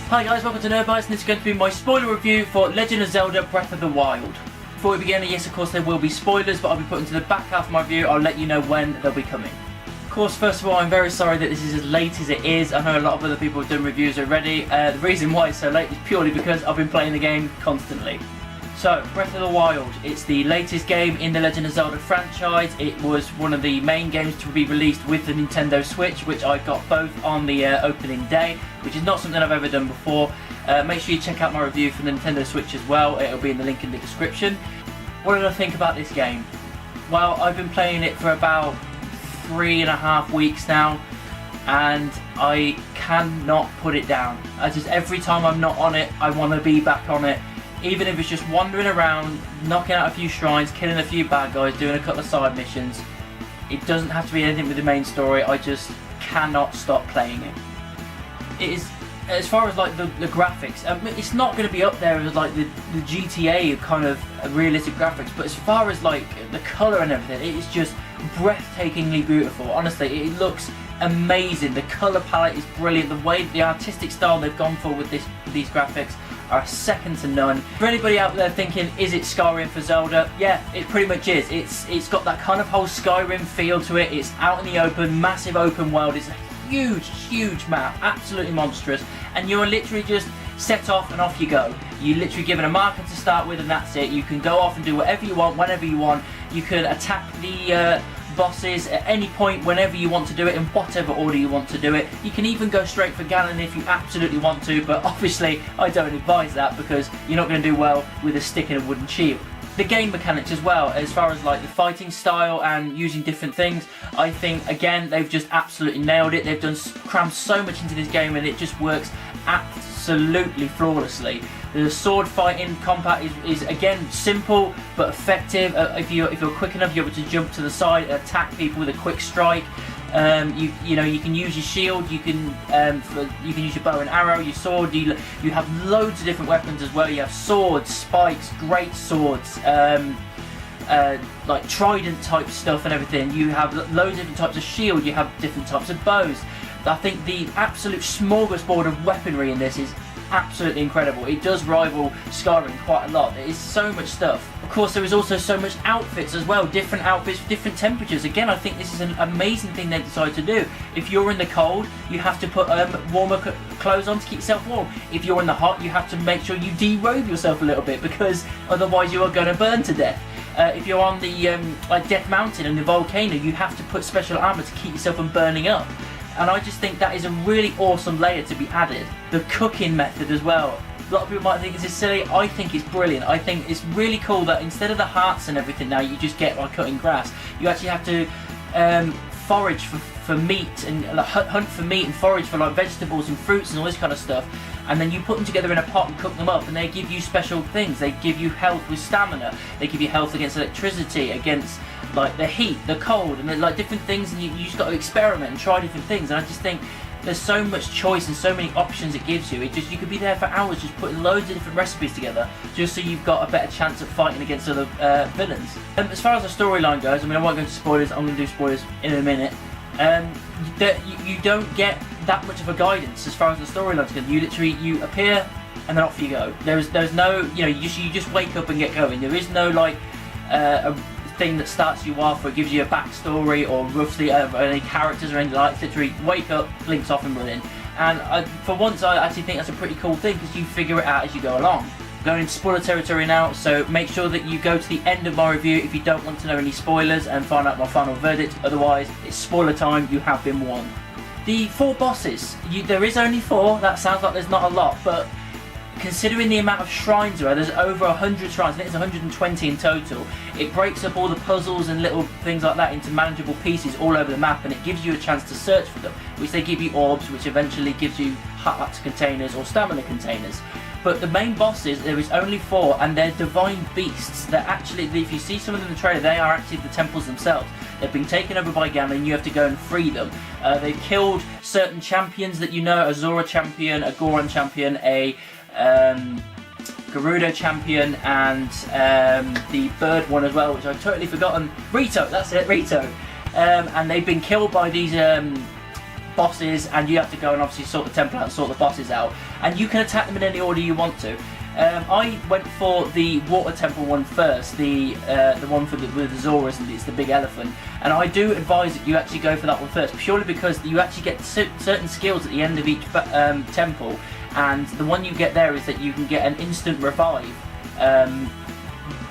Hi guys, welcome to Nerdbytes, and this is going to be my spoiler review for Legend of Zelda Breath of the Wild. Before we begin, yes of course there will be spoilers, but I'll be putting to the back half of my review. I'll let you know when they'll be coming. Of course, first of all, I'm very sorry that this is as late as it is. I know a lot of other people have done reviews already. The reason why it's so late is purely because I've been playing the game constantly. So, Breath of the Wild, it's the latest game in the Legend of Zelda franchise. It was one of the main games to be released with the Nintendo Switch, which I got both on the opening day, which is not something I've ever done before. Make sure you check out my review for the Nintendo Switch as well. It'll be in the link in the description. What did I think about this game? Well, I've been playing it for about 3.5 weeks now, and I cannot put it down. Every time I'm not on it, I want to be back on it. Even if it's just wandering around, knocking out a few shrines, killing a few bad guys, doing a couple of side missions. It doesn't have to be anything with the main story. I just cannot stop playing it. It is, as far as like the graphics, it's not going to be up there as like the GTA kind of realistic graphics, but as far as like the colour and everything, it is just breathtakingly beautiful. Honestly, it looks amazing. The colour palette is brilliant. The artistic style they've gone for with these graphics are second to none. For anybody out there thinking, is it Skyrim for Zelda? Yeah, it pretty much is. It's got that kind of whole Skyrim feel to it. It's out in the open, massive open world. It's a huge map, absolutely monstrous, and you're literally just set off and off you go. You literally given a marker to start with, and that's it. You can go off and do whatever you want, whenever you want. You can attack the bosses at any point, whenever you want to do it, in whatever order you want to do it. You can even go straight for Ganon if you absolutely want to, but obviously I don't advise that because you're not going to do well with a stick and a wooden shield. The game mechanics as well, as far as like the fighting style and using different things, I think again they've just absolutely nailed it. They've crammed so much into this game and it just works absolutely flawlessly. The sword fighting combat is again simple but effective. If you're quick enough, you're able to jump to the side and attack people with a quick strike. You know, you can use your shield, you can use your bow and arrow, your sword. You have loads of different weapons as well. You have swords, spikes, great swords, like trident type stuff and everything. You have loads of different types of shield. You have different types of bows. I think the absolute smorgasbord of weaponry in this is absolutely incredible. It does rival Skyrim quite a lot. There is so much stuff. Of course, there is also so much outfits as well. Different outfits for different temperatures. Again, I think this is an amazing thing they decided to do. If you're in the cold, you have to put warmer clothes on to keep yourself warm. If you're in the hot, you have to make sure you derobe yourself a little bit because otherwise you are going to burn to death. If you're on the like Death Mountain and the volcano, you have to put special armor to keep yourself from burning up. And I just think that is a really awesome layer to be added. The cooking method as well. A lot of people might think this is silly. I think it's brilliant. I think it's really cool that instead of the hearts and everything now you just get by cutting grass, you actually have to forage for meat and hunt for meat and forage for like vegetables and fruits and all this kind of stuff. And then you put them together in a pot and cook them up, and they give you special things. They give you health with stamina. They give you health against electricity, against like the heat, the cold, and like different things. And you just got to experiment and try different things. And I just think there's so much choice and so many options it gives you. You could be there for hours just putting loads of different recipes together, just so you've got a better chance of fighting against other villains. As far as the storyline goes, I mean, I won't go into spoilers. I'm going to do spoilers in a minute. You don't get that much of a guidance as far as the storyline's concerned. You appear and then off you go. There's no, you know, you just wake up and get going. There is no like a thing that starts you off or gives you a backstory or roughly any characters or anything like that. Literally wake up, Link's off and running. And for once I actually think that's a pretty cool thing because you figure it out as you go along. Going into spoiler territory now, so make sure that you go to the end of my review if you don't want to know any spoilers and find out my final verdict. Otherwise, it's spoiler time. You have been warned. The 4 bosses. There is only 4. That sounds like there's not a lot, but considering the amount of shrines there are, there's over 100 shrines. I think it's 120 in total. It breaks up all the puzzles and little things like that into manageable pieces all over the map, and it gives you a chance to search for them, which they give you orbs, which eventually gives you heart containers or stamina containers. But the main bosses, there is only 4, and they're divine beasts. They're actually, if you see some of them in the trailer, they are actually the temples themselves. They've been taken over by Ganon, and you have to go and free them. They've killed certain champions that you know, a Zora champion, a Goron champion, a Gerudo champion, and the bird one as well, which I've totally forgotten. Rito, that's it, Rito. And they've been killed by these bosses, and you have to go and obviously sort the temple out and sort the bosses out, and you can attack them in any order you want to. I went for the water temple one first, the one with the Zoras, and it's the big elephant. And I do advise that you actually go for that one first, purely because you actually get certain skills at the end of each temple, and the one you get there is that you can get an instant revive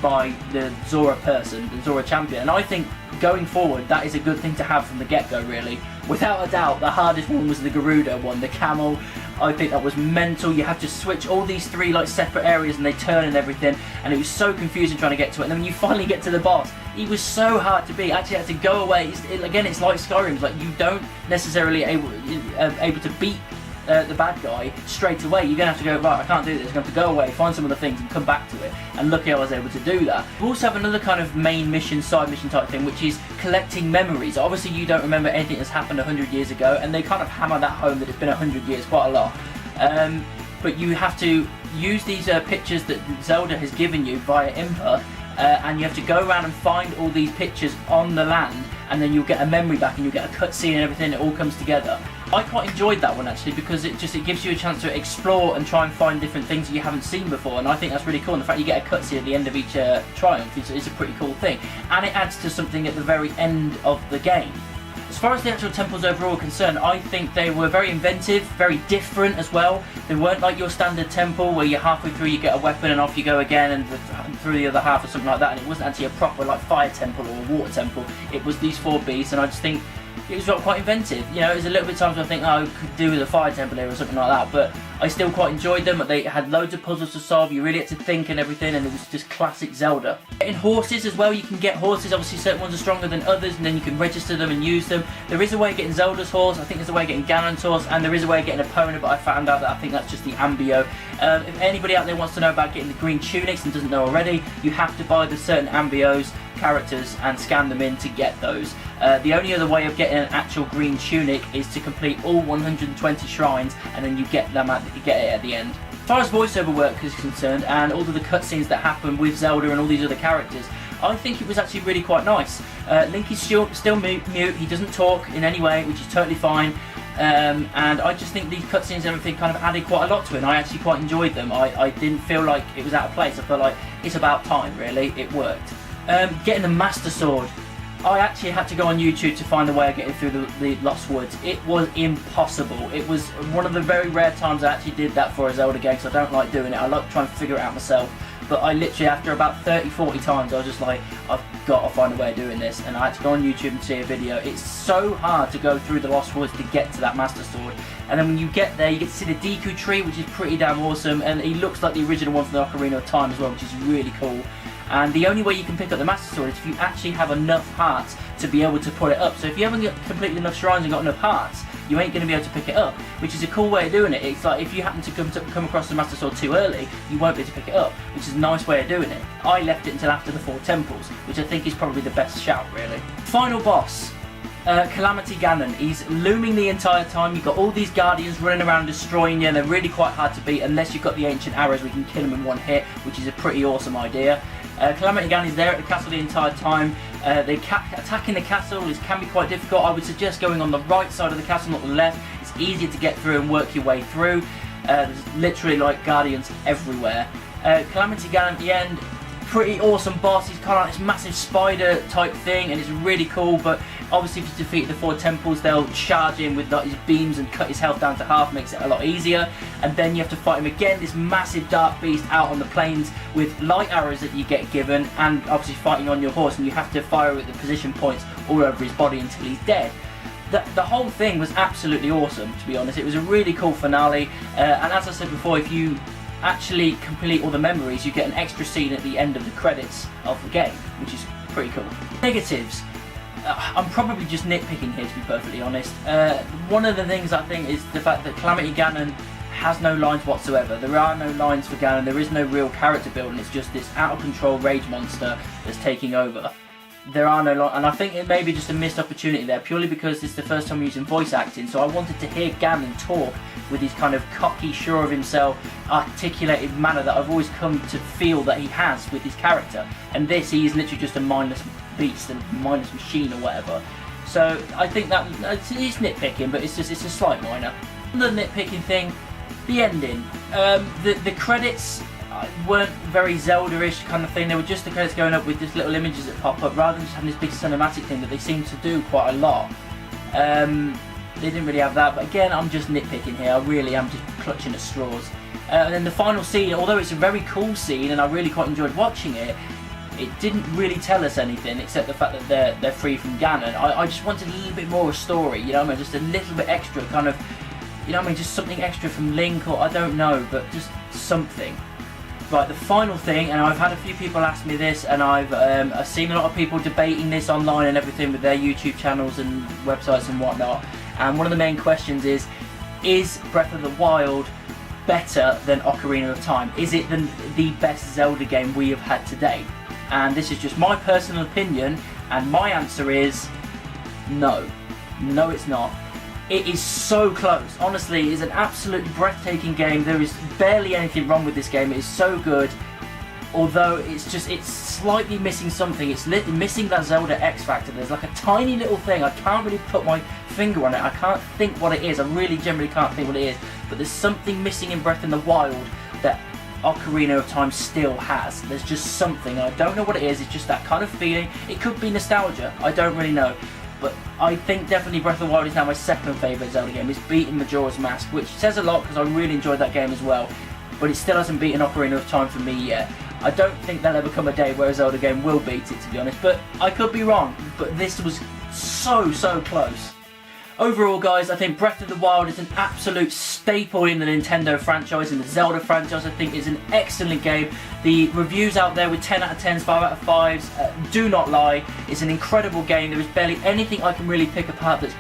by the Zora person, the Zora champion. And I think going forward, that is a good thing to have from the get-go, really. Without a doubt, the hardest one was the Garuda one, the camel. I think that was mental. You have to switch all these three like separate areas and they turn and everything, and it was so confusing trying to get to it. And then when you finally get to the boss, he was so hard to beat. Actually had to go away. Again, it's like Skyrim. It's like you don't necessarily able to beat the bad guy straight away. You're going to have to go, right, I can't do this. I'm going to have to go away, find some other things and come back to it. And luckily I was able to do that. We also have another kind of main mission, side mission type thing, which is collecting memories. Obviously you don't remember anything that's happened 100 years ago, and they kind of hammer that home that it's been 100 years, quite a lot. But you have to use these pictures that Zelda has given you via Impa, and you have to go around and find all these pictures on the land, and then you'll get a memory back and you'll get a cutscene and everything. It all comes together. I quite enjoyed that one actually, because it gives you a chance to explore and try and find different things that you haven't seen before, and I think that's really cool. And the fact you get a cutscene at the end of each triumph is a pretty cool thing, and it adds to something at the very end of the game. As far as the actual temples overall are concerned, I think they were very inventive, very different as well. They weren't like your standard temple where you're halfway through, you get a weapon and off you go again, and through the other half or something like that. And it wasn't actually a proper like fire temple or a water temple. It was these 4 beasts, and I just think it was quite inventive. You know, it was a little bit times where I think, oh, I could do with a fire temple here or something like that, but I still quite enjoyed them. They had loads of puzzles to solve, you really had to think and everything, and it was just classic Zelda. In horses as well, you can get horses. Obviously certain ones are stronger than others, and then you can register them and use them. There is a way of getting Zelda's horse, I think there's a way of getting Ganon's horse, and there is a way of getting Epona, but I found out that I think that's just the Ambio. If anybody out there wants to know about getting the green tunics and doesn't know already, you have to buy the certain Ambios characters and scan them in to get those. The only other way of getting an actual green tunic is to complete all 120 shrines, and then you get it at the end. As far as voiceover work is concerned, and all of the cutscenes that happen with Zelda and all these other characters, I think it was actually really quite nice. Link is still mute, he doesn't talk in any way, which is totally fine. And I just think these cutscenes and everything kind of added quite a lot to it, and I actually quite enjoyed them. I didn't feel like it was out of place. I felt like it's about time, really. It worked. Getting the Master Sword. I actually had to go on YouTube to find a way of getting through the Lost Woods. It was impossible. It was one of the very rare times I actually did that for a Zelda game, because I don't like doing it. I like trying to figure it out myself. But I literally, after about 30-40 times, I was just like, I've got to find a way of doing this. And I had to go on YouTube and see a video. It's so hard to go through the Lost Woods to get to that Master Sword. And then when you get there, you get to see the Deku tree, which is pretty damn awesome. And he looks like the original one from the Ocarina of Time as well, which is really cool. And the only way you can pick up the Master Sword is if you actually have enough hearts to be able to put it up. So if you haven't got completed enough shrines and got enough hearts, you ain't going to be able to pick it up, which is a cool way of doing it. It's like if you happen to come across the Master Sword too early, you won't be able to pick it up, which is a nice way of doing it. I left it until after the 4 temples, which I think is probably the best shout, really. Final boss. Calamity Ganon. He's looming the entire time. You've got all these guardians running around destroying you, and they're really quite hard to beat unless you've got the ancient arrows where you can kill them in one hit, which is a pretty awesome idea. Calamity Ganon is there at the castle the entire time. Attacking the castle can be quite difficult. I would suggest going on the right side of the castle, not the left. It's easier to get through and work your way through. There's literally like guardians everywhere. Calamity Ganon at the end, pretty awesome boss. He's kind of like this massive spider type thing, and it's really cool. But obviously if you defeat the 4 temples, they'll charge him with like his beams and cut his health down to half, makes it a lot easier. And then you have to fight him again, this massive dark beast out on the plains with light arrows that you get given, and obviously fighting on your horse, and you have to fire at the position points all over his body until he's dead. The whole thing was absolutely awesome, to be honest. It was a really cool finale, and as I said before, if you actually complete all the memories, you get an extra scene at the end of the credits of the game, which is pretty cool. Negatives. I'm probably just nitpicking here, to be perfectly honest. One of the things I think is the fact that Calamity Ganon has no lines whatsoever. There are no lines for Ganon, there is no real character building, it's just this out of control rage monster that's taking over. There are no lines, and I think it may be just a missed opportunity there, purely because it's the first time using voice acting, so I wanted to hear Ganon talk with his kind of cocky, sure of himself, articulated manner that I've always come to feel that he has with his character. And this, he is literally just a mindless beast, a mindless machine or whatever. So I think that it's nitpicking, but it's a slight minor. The nitpicking thing, the ending. The credits weren't very Zelda-ish kind of thing. They were just the credits going up with just little images that pop up, rather than just having this big cinematic thing that they seem to do quite a lot. They didn't really have that, but again, I'm just nitpicking here. I really am just clutching at straws. And then the final scene, although it's a very cool scene and I really quite enjoyed watching it, it didn't really tell us anything except the fact that they're free from Ganon. I just wanted a little bit more of a story, you know what I mean? Just a little bit extra, kind of, you know what I mean? Just something extra from Link, or I don't know, but just something. Right, the final thing, and I've had a few people ask me this, and I've seen a lot of people debating this online and everything with their YouTube channels and websites and whatnot. And one of the main questions is Breath of the Wild better than Ocarina of Time? Is it the best Zelda game we have had to date? And this is just my personal opinion, and my answer is no. No, it's not. It is so close. Honestly, it is an absolutely breathtaking game. There is barely anything wrong with this game. It is so good. Although it's slightly missing something. It's missing that Zelda X factor. There's like a tiny little thing. I can't really put my finger on it. I can't think what it is. I really generally can't think what it is. But there's something missing in Breath in the Wild that Ocarina of Time still has. There's just something. I don't know what it is. It's just that kind of feeling. It could be nostalgia. I don't really know. But I think definitely Breath of the Wild is now my second favourite Zelda game. It's beaten Majora's Mask, which says a lot because I really enjoyed that game as well. But it still hasn't beaten Ocarina of Time for me yet. I don't think there'll ever come a day where a Zelda game will beat it, to be honest. But I could be wrong. But this was so close. Overall, guys, I think Breath of the Wild is an absolute staple in the Nintendo franchise and the Zelda franchise. I think it's an excellent game. The reviews out there with 10 out of 10s, 5 out of 5s do not lie. It's an incredible game. There is barely anything I can really pick apart that's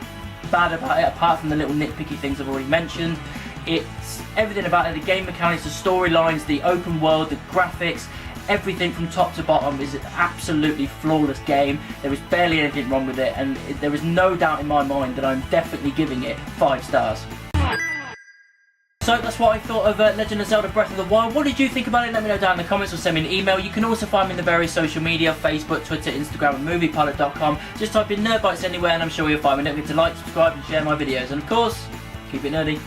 bad about it, apart from the little nitpicky things I've already mentioned. It's everything about it, the game mechanics, the storylines, the open world, the graphics, everything from top to bottom is an absolutely flawless game. There is barely anything wrong with it, and there is no doubt in my mind that I'm definitely giving it 5 stars. So that's what I thought of Legend of Zelda Breath of the Wild. What did you think about it? Let me know down in the comments or send me an email. You can also find me in the various social media, Facebook, Twitter, Instagram and moviepilot.com. Just type in Nerdbytes anywhere and I'm sure you'll find me. Don't forget to like, subscribe and share my videos. And of course, keep it nerdy.